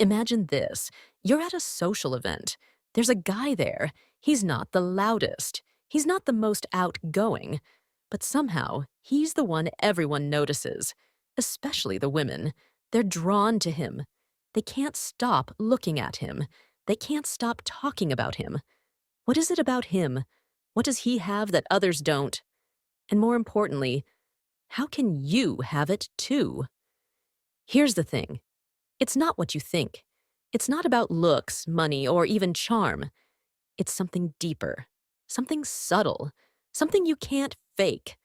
Imagine this. You're at a social event. There's a guy there. He's not the loudest. He's not the most outgoing. But somehow, he's the one everyone notices, especially the women. They're drawn to him. They can't stop looking at him. They can't stop talking about him. What is it about him? What does he have that others don't? And more importantly, how can you have it too? Here's the thing. It's not what you think. It's not about looks, money, or even charm. It's something deeper, something subtle, something you can't fake.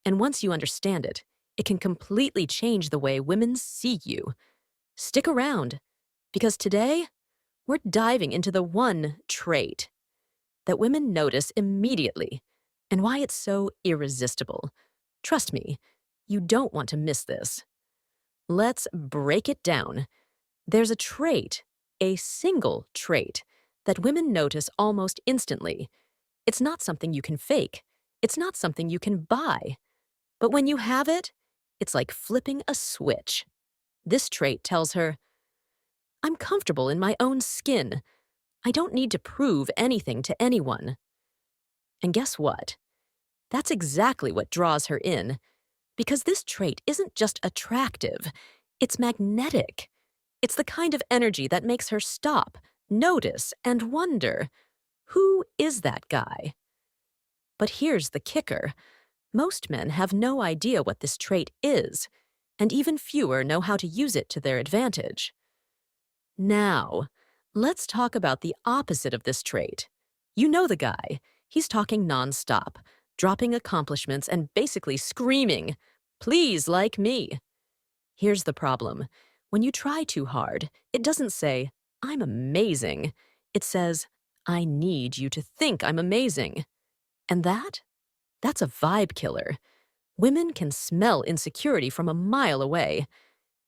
And once you understand it, it can completely change the way women see you. Stick around, because today, we're diving into the one trait that women notice immediately and why it's so irresistible. Trust me, you don't want to miss this. Let's break it down. There's a trait, a single trait, that women notice almost instantly. It's not something you can fake. It's not something you can buy. But when you have it, it's like flipping a switch. This trait tells her, I'm comfortable in my own skin. I don't need to prove anything to anyone. And guess what? That's exactly what draws her in. Because this trait isn't just attractive, it's magnetic. It's the kind of energy that makes her stop, notice, and wonder, who is that guy? But here's the kicker. Most men have no idea what this trait is, and even fewer know how to use it to their advantage. Now, let's talk about the opposite of this trait. You know the guy. He's talking nonstop, dropping accomplishments and basically screaming, "Please like me." Here's the problem. When you try too hard, it doesn't say, I'm amazing. It says, I need you to think I'm amazing. And that's a vibe killer. Women can smell insecurity from a mile away,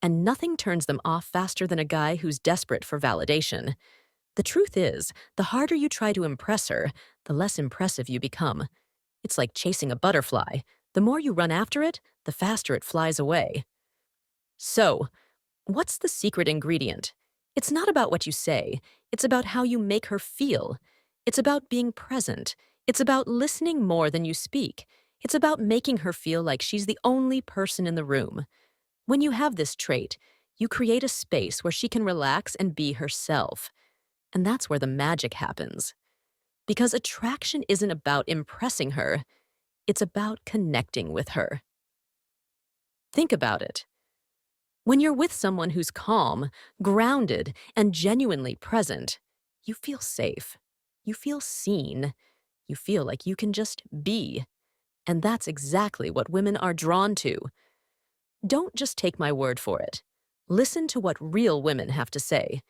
and nothing turns them off faster than a guy who's desperate for validation. The truth is, the harder you try to impress her, the less impressive you become. It's like chasing a butterfly. The more you run after it, the faster it flies away. So, what's the secret ingredient? It's not about what you say. It's about how you make her feel. It's about being present. It's about listening more than you speak. It's about making her feel like she's the only person in the room. When you have this trait, you create a space where she can relax and be herself. And that's where the magic happens. Because attraction isn't about impressing her. It's about connecting with her. Think about it. When you're with someone who's calm, grounded, and genuinely present, you feel safe. You feel seen. You feel like you can just be. And that's exactly what women are drawn to. Don't just take my word for it. Listen to what real women have to say.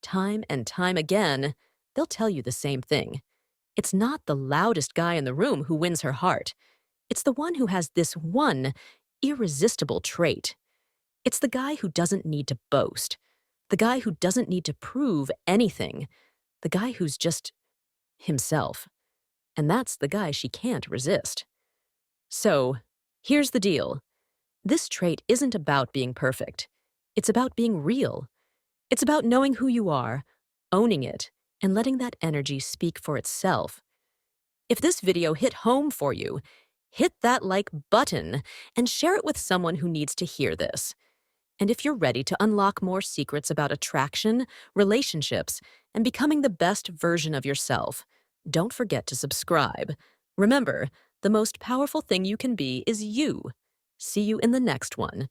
Time and time again, they'll tell you the same thing. It's not the loudest guy in the room who wins her heart. It's the one who has this one irresistible trait. It's the guy who doesn't need to boast, the guy who doesn't need to prove anything, the guy who's just himself. And that's the guy she can't resist. So, here's the deal. This trait isn't about being perfect. It's about being real. It's about knowing who you are, owning it, and letting that energy speak for itself. If this video hit home for you, hit that like button and share it with someone who needs to hear this. And if you're ready to unlock more secrets about attraction, relationships, and becoming the best version of yourself, don't forget to subscribe. Remember, the most powerful thing you can be is you. See you in the next one.